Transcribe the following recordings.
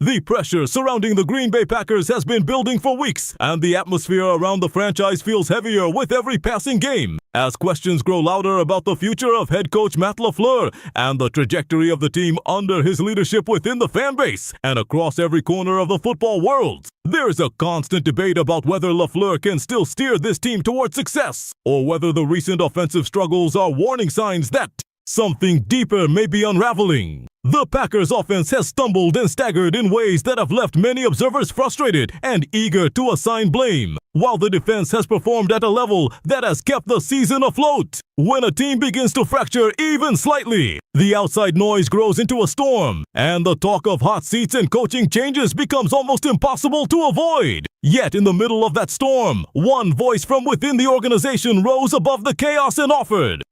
The pressure surrounding the Green Bay Packers has been building for weeks, and the atmosphere around the franchise feels heavier with every passing game. As questions grow louder about the future of head coach Matt LaFleur and the trajectory of the team under his leadership within the fan base and across every corner of the football world, there's a constant debate about whether LaFleur can still steer this team towards success, or whether the recent offensive struggles are warning signs that something deeper may be unraveling. The Packers' offense has stumbled and staggered in ways that have left many observers frustrated and eager to assign blame, while the defense has performed at a level that has kept the season afloat. When a team begins to fracture even slightly, the outside noise grows into a storm, and the talk of hot seats and coaching changes becomes almost impossible to avoid. Yet in the middle of that storm, one voice from within the organization rose above the chaos and offered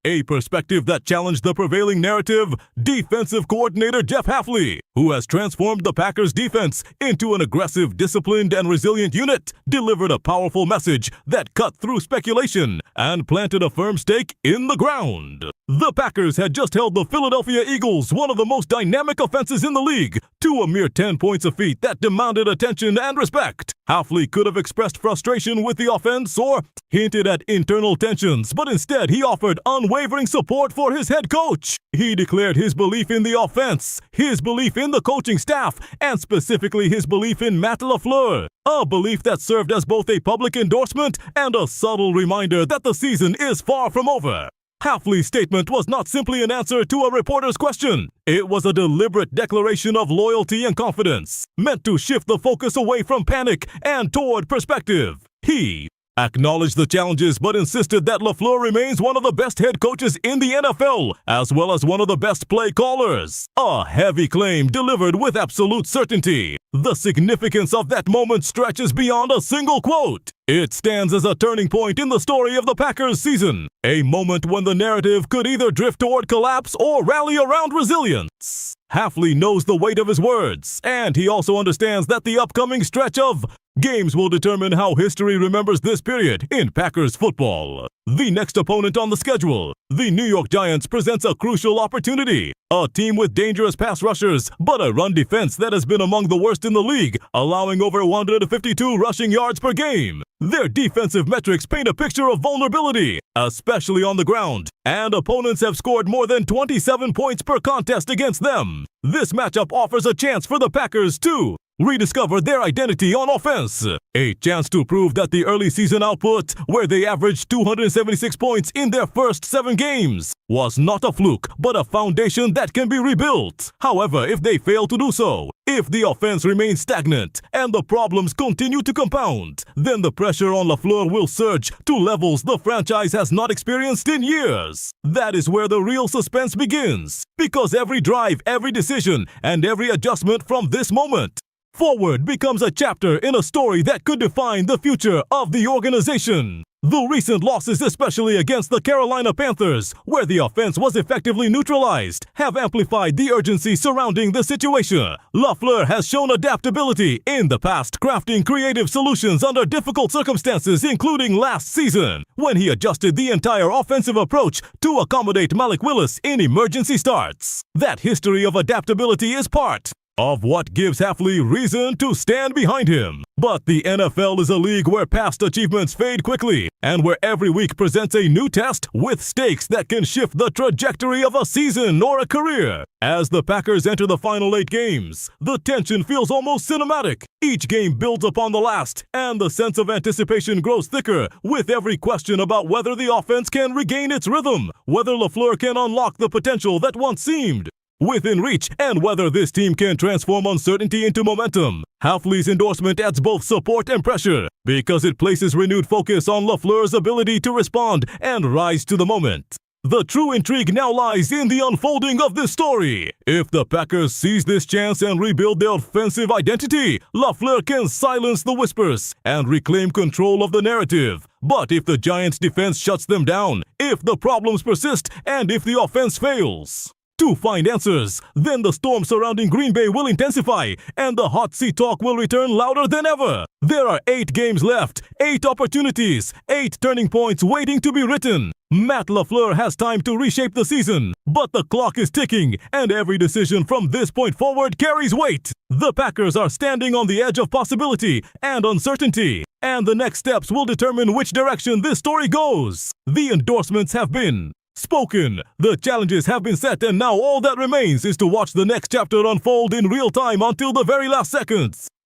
a perspective that challenged the prevailing narrative. Defensive coordinator Jeff Hafley, who has transformed the Packers defense into an aggressive, disciplined, and resilient unit, delivered a powerful message that cut through speculation and planted a firm stake in the ground. The Packers had just held the Philadelphia Eagles, one of the most dynamic offenses in the league, to a mere 10 points of feat that demanded attention and respect. Hafley could have expressed frustration with the offense or hinted at internal tensions, but instead he offered unwavering support for his head coach. He declared his belief in the offense, his belief in the coaching staff, and specifically his belief in Matt LaFleur. A belief that served as both a public endorsement and a subtle reminder that the season is far from over. Hafley's statement was not simply an answer to a reporter's question. It was a deliberate declaration of loyalty and confidence, meant to shift the focus away from panic and toward perspective. He acknowledged the challenges but insisted that LaFleur remains one of the best head coaches in the NFL, as well as one of the best play callers. A heavy claim delivered with absolute certainty. The significance of that moment stretches beyond a single quote. It stands as a turning point in the story of the Packers season, a moment when the narrative could either drift toward collapse or rally around resilience. Hafley knows the weight of his words, and he also understands that the upcoming stretch of games will determine how history remembers this period in Packers football. The next opponent on the schedule, the New York Giants, presents a crucial opportunity. A team with dangerous pass rushers, but a run defense that has been among the worst in the league, allowing over 152 rushing yards per game. Their defensive metrics paint a picture of vulnerability, especially on the ground, and opponents have scored more than 27 points per contest against them. This matchup offers a chance for the Packers to rediscover their identity on offense. A chance to prove that the early season output, where they averaged 276 points in their first 7 games, was not a fluke, but a foundation that can be rebuilt. However, if they fail to do so, if the offense remains stagnant and the problems continue to compound, then the pressure on LaFleur will surge to levels the franchise has not experienced in years. That is where the real suspense begins, because every drive, every decision, and every adjustment from this moment forward becomes a chapter in a story that could define the future of the organization. The recent losses, especially against the Carolina Panthers, where the offense was effectively neutralized, have amplified the urgency surrounding the situation. LaFleur has shown adaptability in the past, crafting creative solutions under difficult circumstances, including last season, when he adjusted the entire offensive approach to accommodate Malik Willis in emergency starts. That history of adaptability is part of what gives Hafley reason to stand behind him. But the NFL is a league where past achievements fade quickly, and where every week presents a new test with stakes that can shift the trajectory of a season or a career. As the Packers enter the final 8 games, the tension feels almost cinematic. Each game builds upon the last, and the sense of anticipation grows thicker with every question about whether the offense can regain its rhythm, whether LaFleur can unlock the potential that once seemed within reach, and whether this team can transform uncertainty into momentum. Hafley's endorsement adds both support and pressure, because it places renewed focus on LaFleur's ability to respond and rise to the moment. The true intrigue now lies in the unfolding of this story. If the Packers seize this chance and rebuild their offensive identity, LaFleur can silence the whispers and reclaim control of the narrative. But if the Giants' defense shuts them down, if the problems persist, and if the offense fails to find answers, then the storm surrounding Green Bay will intensify, and the hot seat talk will return louder than ever. There are 8 games left, 8 opportunities, 8 turning points waiting to be written. Matt LaFleur has time to reshape the season, but the clock is ticking, and every decision from this point forward carries weight. The Packers are standing on the edge of possibility and uncertainty, and the next steps will determine which direction this story goes. The endorsements have been spoken, the challenges have been set, and now all that remains is to watch the next chapter unfold in real time until the very last seconds.